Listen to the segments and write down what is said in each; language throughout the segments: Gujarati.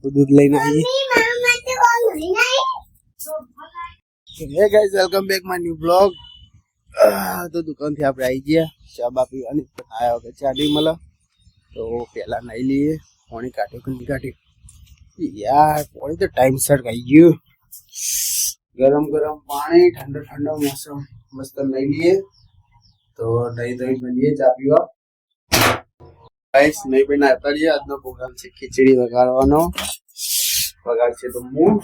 दूध लेना है। Hey guys welcome back my new blog. तो दुकान थी આપણે આવી ગયા ચા બા પીવાની પણ આયા વગર ચા નહીં મળે તો પહેલા નાઈ લઈએ પાણી કાઢ્યું यार पानी तो टाइम सर गई गरम गरम पानी ठंडा ठंडा मौसम मस्त नहीं लिए तो दही दही बनिए चा पीवा गाइस नहीं पीना आता लिए आज नो प्रोग्राम છે ખીચડી વઘારવાનો વઘાર છે તો મૂળ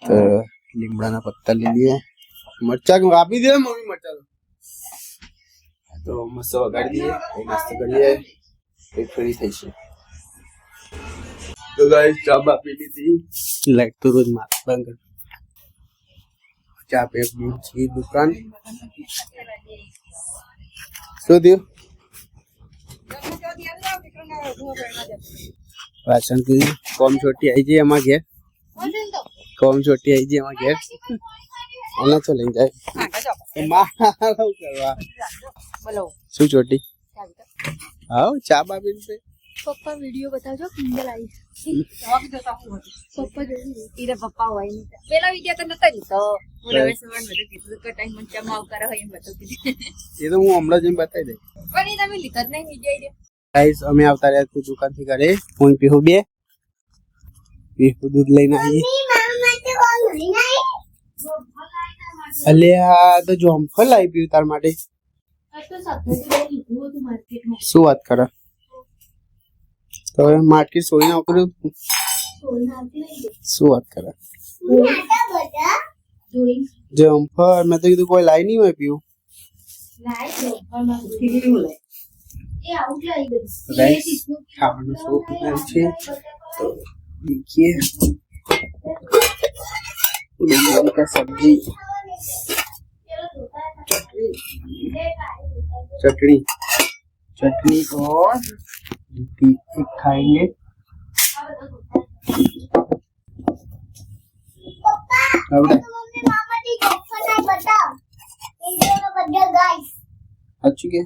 તો લીમડાના પત્તા લઈ લઈએ મરચા કાપી દે મમ્મી મરચા તો મસ્ત વઘારી દઈએ નાસ્તો કરીએ એક ફરી થઈશે तो गाइस चाय पी ली थी लाइट तो रोज मार बंद कर चाय पे की दुकान तो दियो राशन की कम छोटी आई जी हमारे घर कम छोटी आई जी हमारे घर आना तो ले जाए मारो करवा बोलो सु छोटी आओ चाय पी पे पप्पा वीडियो बताओ किंडल आई पप्पा इधर पप्पा हुआ ही नहीं पहला वीडियो तो नता दितो पूरा वैसे वन बता कितना का टाइम मंचा माव करा है बता ये तो હું હમણાં જઈને બતાઈ દે પણ એ તમે લીધા જ નહીં વીડિયો આઈડિયા ગાઈસ અમે આવતા રહ્યા તો દુકાન થી ઘરે હું પીહુ બે પીહુ દૂધ લઈને આવી મમ્મી માટે કોણ લઈને આવી અલ્યા તો જોમફળ લાવી પીવું તાર માટે આ તો સાથે લીધું હતું માર્કેટમાં શું વાત કરે तो मार्केट सोई ना ओकरे શું વાત કરે જમ્પર મેં તો કીધું કોઈ લાઈ નહીં હોય પીવું ખાવાનું શોખ છે તો देखिए भिंडी का सब्जी चटनी चटनी और खाएंगे अच्छी के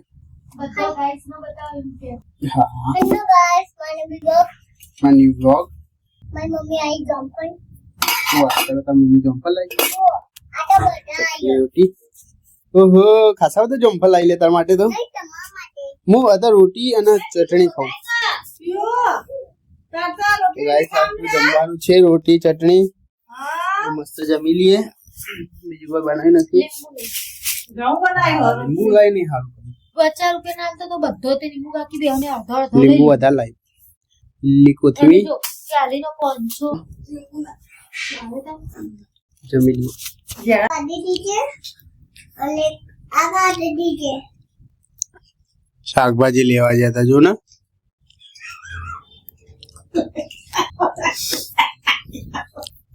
my new vlog my mummy आई जंपल वो आता था मम्मी जंपल लाई रोटी ओहो खासा तो जंपल लाई ले तार माटे तो હું અધર રોટી અને ચટણી ખાઉં ગાઈસ આટલું જમવાનું છે રોટી ચટણી મસ્ત જમી લઈએ બીજું કોઈ બનાવી નથી લીંબુ લાઈ નહીં હારું 50 રૂપિયા ના તો બધો તે લીંબુ કાકી બેને અડધો અડધો લીંબુ વધારે લાઈ લીલી કોથમીર ચાલીનો 500 જમી લઈએ આદી દીજે અને આવા આદી દીજે શાકભાજી લેવા જતા જો ને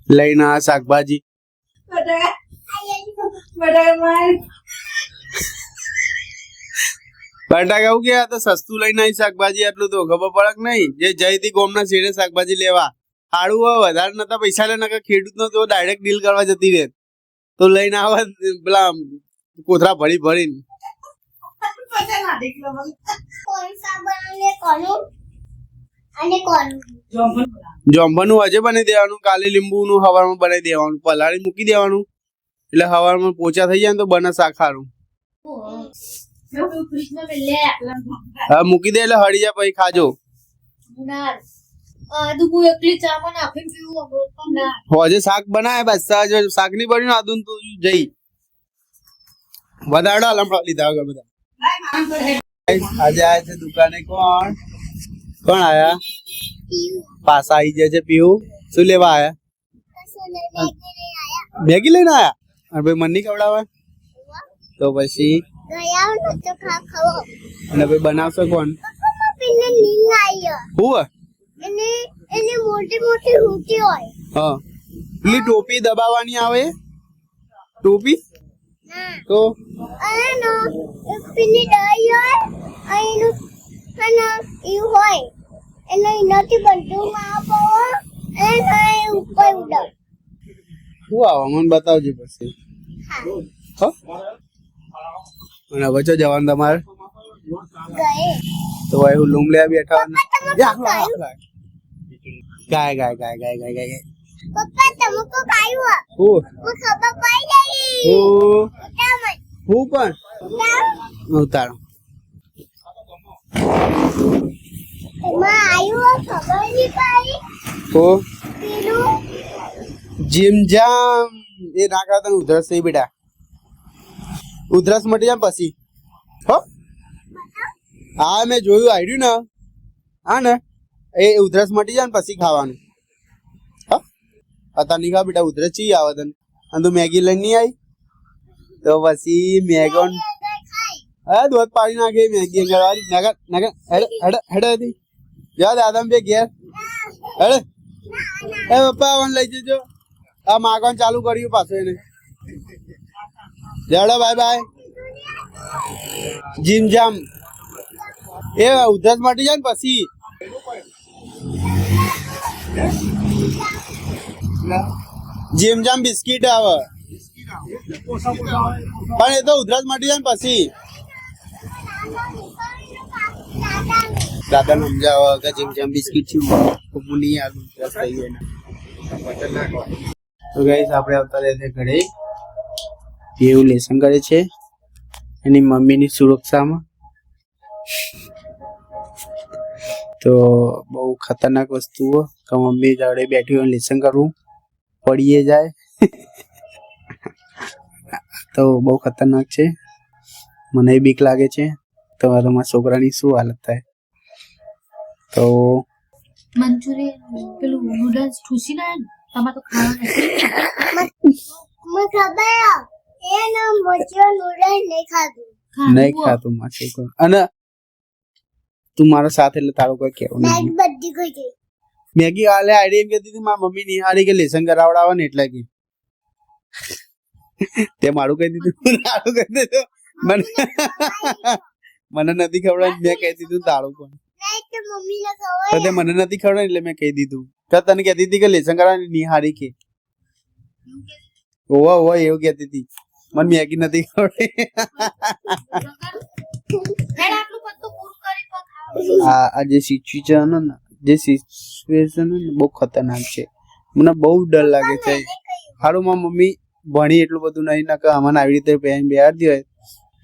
લઈને આ શાકભાજી બટાકા હું કે આ તો સસ્તું લઈને આવી શાકભાજી આટલું તો ખબર પડક નહીં જે જયથી ગોમના શેરે શાકભાજી લેવા હાડું વધારે નતા પૈસા લે નકા ખેડૂત નો તો ડાયરેક્ટ ડીલ કરવા જતી રહે તો લઈને આવા પેલા કોથરા ભરી ભરીને જોંભાનું આજે બનાવી દેવાનું કાલે લીંબુ નું હવારમાં બનાવી દેવાનું પલાળી મૂકી દેવાનું એટલે હવારમાં પોચા થઈ જાય ને તો બને શાખારું હા મૂકી દે એટલે હળી જાય પછી ખાજો આજે શાક બનાવે બસ શાક ની બન્યું આદું તો જઈ વધારે લીધા વગર બધા આજે આયા છે દુકાને કોણ કોણ આયા પાસા આવી જાય છે પીવું શું લેવા આયા મેગી લઈને આયા અને ભાઈ મન નહીં ખવડાવે તો પછી અને ભાઈ બનાવશો કોણ હા પેલી ટોપી દબાવવાની આવે ટોપી તો શું આવા મને બતાવજો પછી અને હવે જવાનું તમારે તો હવે હું લૂમ લેવા બેઠા ગાય ગાય ગાય ગાય ગાય ગાય પપ્પા તમે કો કાયું હું ખબર પડી ગઈ હું પણ ઉતારો એમાં આયું ખબર નહીં પડી હો પેલું જીમ જામ એ નાખા તને ઉધરસ થઈ બેટા ઉધરસ મટી જાય પછી હો હા મેં જોયું આવ્યું ને હા ને એ ઉધરસ મટી જાય ને પછી ખાવાનું હા અત્યારે નહીં ખા બેટા ઉધરસ ચી આવે તને અને તું મેગી લઈને નહીં આવી તો પછી મેગોન હા દૂધ પાડી નાખે મેગી અંગળવાળી નગર નગર હેડ હેડ હેડ હતી યાદ આદમ બે ઘેર હેડ એ પપ્પા આવન લઈ જજો આ માગવાનું ચાલુ કર્યું પાછું એને લેડો બાય બાય જીમ જામ એ ઉધરસ મટી જાય ને પછી જીમ જામ બિસ્કીટ આવે પણ એ તો ઉધરસ મટી જાય ને પછી દાદા ને સમજાવો કે જીમ જામ બિસ્કીટ છે હું નહીં આલું ઉધરસ થઈ ગઈ તો ગાઈસ આપણે આવતા રહે ઘરે એવું લેસન કરે છે એની મમ્મીની સુરક્ષામાં તો બહુ ખતરનાક વસ્તુઓ કે મમ્મી જોડે બેઠી હોય લેસન કરવું પડીએ જાય તો બહુ ખતરનાક છે મને બીક લાગે છે તમારા મારા છોકરાની શું હાલત થાય તો મંચુરિયન પેલું નૂડલ્સ ઠૂસી ના તમારે તો ખાવા મને ખબર એ ના મોચો નૂડલ્સ નહીં ખાધું નહીં ખાતું મારા છોકરા અને તું મારો સાથ એટલે તારો કોઈ કેવું મેગ નહીં બધી ગઈ ગઈ મેગી હાલે આઈડી એમ કહેતી હતી મારી મમ્મી નિહાળી કે લેસન કરાવડાવે ને એટલે કે તે મારું કહી દીધું તારું કહી દીધું મને મને નથી ખવડાવી મેં કહી દીધું તારું પણ નહીં તો મમ્મી ને તો ખબર તે મને નથી ખવડાવી એટલે મેં કહી દીધું તો તને કહેતી હતી કે લેસન કરાવવાની નિહાળી કે ઓવા ઓવા એવું કહેતી હતી મને મેગી નથી ખવડાવી આટલું બધું પૂરું કરી તો ખાવ આ જે સિચ્યુએશન ને બહુ ખતરનાક છે મને બહુ ડર લાગે છે હારું મારી મમ્મી ભણી એટલું બધું નહીં ના કે અમને આવી રીતે બેહાડતી હોય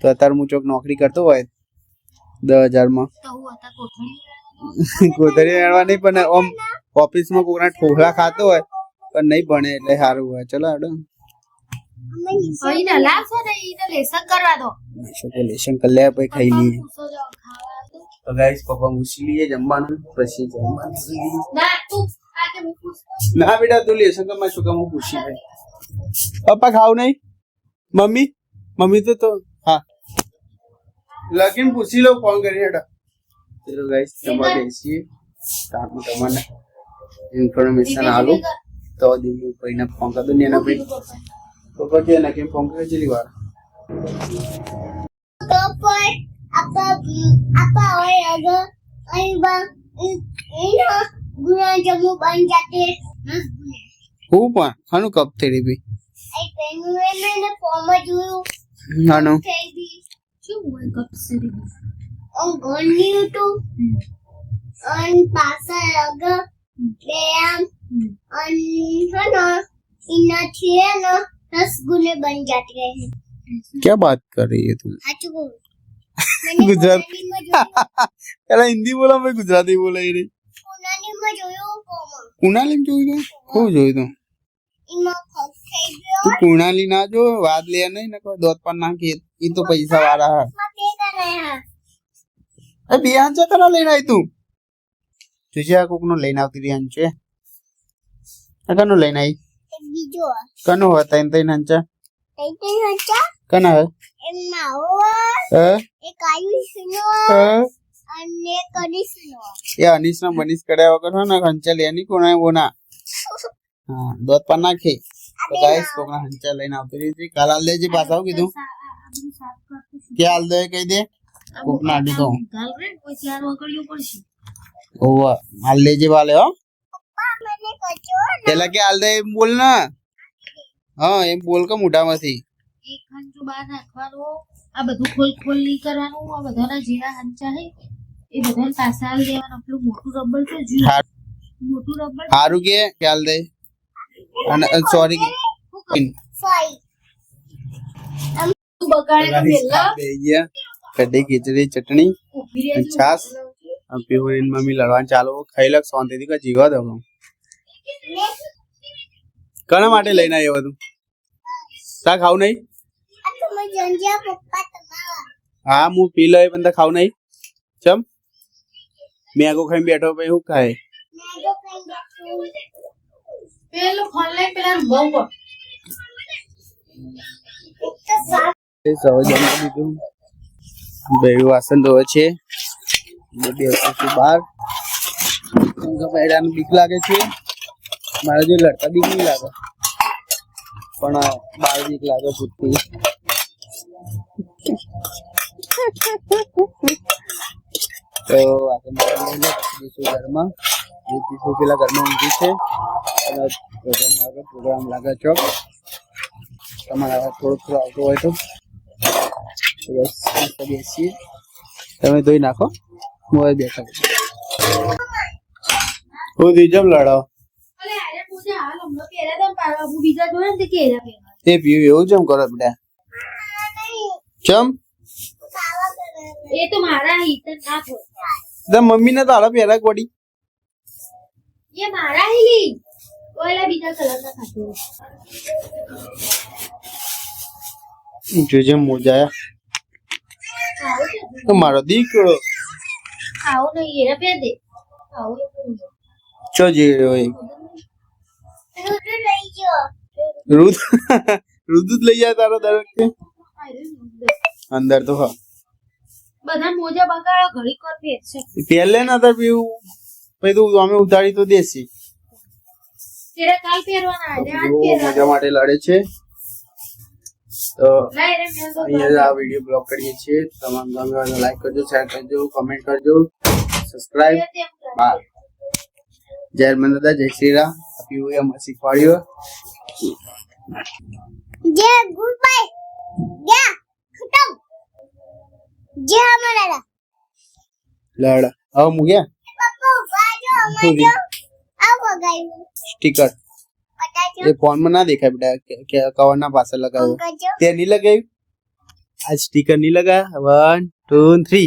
તો અત્યારે હું ચોક નોકરી કરતો હોય 10,000 તો હું હતા કોથળી કોતરી મેળવા નહીં પણ આમ ઓફિસમાં કોકના ઠોકળા ખાતો હોય પણ નહીં ભણે એટલે સારું હોય ચલો હેડો અહીં લાવશો ને એને લેસન કરવા દો લેશન કરી લે પછી ખાઈ લઈએ પૂછો જાઓ ખાવા દો તો ગાઈસ પપ્પા પૂછી લઈએ જમવાનું પછી જમવાનું ના તું આજે હું પૂછતો ના બેટા તું લેશન કર મારા છોકરા હું પૂછી લઈ પપ્પા ખાવ નહીં મમ્મી મમ્મી તો હા લગીન પૂછી લો ફોન કરી હેડા ચલો ગાઈસ જમવા બેસીએ તાકુ તમને ઇન્ફોર્મેશન આલું તો દિલ્હી કોઈને ફોન કરી દો ને એના ભાઈ પપ્પા કે ના કેમ ફોન કરે ચલી વાર તો પણ આપા હોય અગર અહીં બા એનો ગુના જમુ બન જાતે હું પણ હાનું કપ થઈ રહી ભાઈ આ પેનું એને ફોર્મ જોયું હાનું થઈ ગઈ શું હોય કપસરી ગણ્યું હતું અન પાછળ અગર બે આમ અન હનો इना छे ना रसगुल्ले बन जाते हैं क्या बात कर रही है तुम हाँ चुको गुजरात पहला हिंदी बोला मैं गुजराती बोला ही रही उन्होंने में जोयो कोमा कुणाली જોયું તો હું જોયું તો इमा खप થઈ ગયો તું કુણાલી ના જો વાત લે નહીં નકો દોત પર નાખી ઈ તો પૈસા વાળા મતે કરે હા એ બિયાન છે કરા લઈને આવી તું તુજે કોક નો લઈને આવતી બિયાન છે કનો લઈને આવી એક બીજો કનો હતા એમ તઈ નંચા તઈ હચા કના હે એમના હોવા હે એક આયુષનો અને કનિષનો એ અનીશ ના મનીશ કર્યા વગર હો ને હંચા લેની કોના બોના હા દોત પર નાખી તો ગાઈસ કોકના હંચા લઈને આવતી રહી કાલ આલ દેજે પાછા આવ કીધું કે આલ દે કહી દે કોક ના આડી તો ગાલરેન પછી આર વગડ્યું પડશે ઓવા આલ દેજે વાલે હો પપ્પા મને કચો પેલા કે આલ દે એમ બોલ ના હા એમ બોલ કે મોઢામાંથી એક ખંજુ બહાર નાખવાનો આ બધું ખોલ નહીં કરવાનું. આ બધાના જેવા હંચા હે એ બધાને પાછા આલ દેવાના. પેલું મોટું રબર તો જોયું. હારું. મોટું રબર સારું કે ખ્યાલ દે અને સોરી Five. બગાડે તો પેલા કઢી ખીચડી ચટણી ઊભી રહેજો. છાસ પીહુરીન મમ્મી લડવાનું ચાલુ ખાઈ લખ શાંતિથી કે જીવા દો કોના માટે લઈને આવ્યો બધું તા ખાવ નહીં Aku mau janji papa teman. હા હું પી લઈ પણ તા ખાવ નહીં ચમ મેગો ખાઈને બેઠો પછી શું ખાય Nego pengen પેલું ફોન લઈને પેલા બહુ itu satu. સૌ જમા દીધું બેડું વાસણ ધોવે છે બે બહાર પેડાને બીક લાગે છે મારે જો લડતા બીક નહીં લાગે પણ બાર બીક લાગે ભૂતથી તો વાસણ લઈ લે પછી જઈશું ઘરમાં દીશું પેલા ઘરમાં ઊંઘી છે અને પ્રોગ્રામ લાગે ચોક તમારા થોડું થોડું આવતું હોય તો બસ બેસીએ તમે ધોઈ નાખો મોબાઈલ બેઠા હું જમ લડાવ અલે આરે પૂજા હાલ હમણાં પહેરા તો પાડવા હું બીજા જોડે ને તે કેરા પહેરા. એ પીવું એવું ચમ કરો બેટા ચમ એ તો મારા હિત ના થોય. મમ્મી ને તારા પહેરા કોડી એ મારા હિલી ઓલા બીજા કલર ના ખાતો. જોજે મોજાયા મારો દીકરો આવો નહીં એરા પહેર દે. આવો ચો જે હોય Dulu lagi. રુદ રુદ જ લઈ જાય તારો દર વખતે અંદર તો હા બધા મોજા બગાડો ઘડી કર પહેરશે. પહેલે ના તાર પીવું પછી તું અમે ઉતારી તો દેસી તેરા કાલ પહેરવાના આજે આજ જો પહેરવાના. મજા માટે લડે છે તો લાય રે મેં તો અહીંયા આ વિડીયો બ્લોગ કરીએ છીએ તમામ ગમે હોય તો લાઈક કરજો શેર કરજો કમેન્ટ કરજો સબસ્ક્રાઇબ બાય જય હનુમાન દાદા જય શ્રી રામ પીવું એમ શીખવાડ્યું Dia goodbye. Dia khatam. Dia hamaरा. લડ હવે મૂક્યા Papa bajo hamajo. Awo gayu. Sticker Patajo. એ ફોન માં ના દેખાય બેટા કે કવર ના પાછળ લગાવ્યો Gajo. તે નહીં લગાવ્યું આ સ્ટીકર નહીં લગા 1 2 3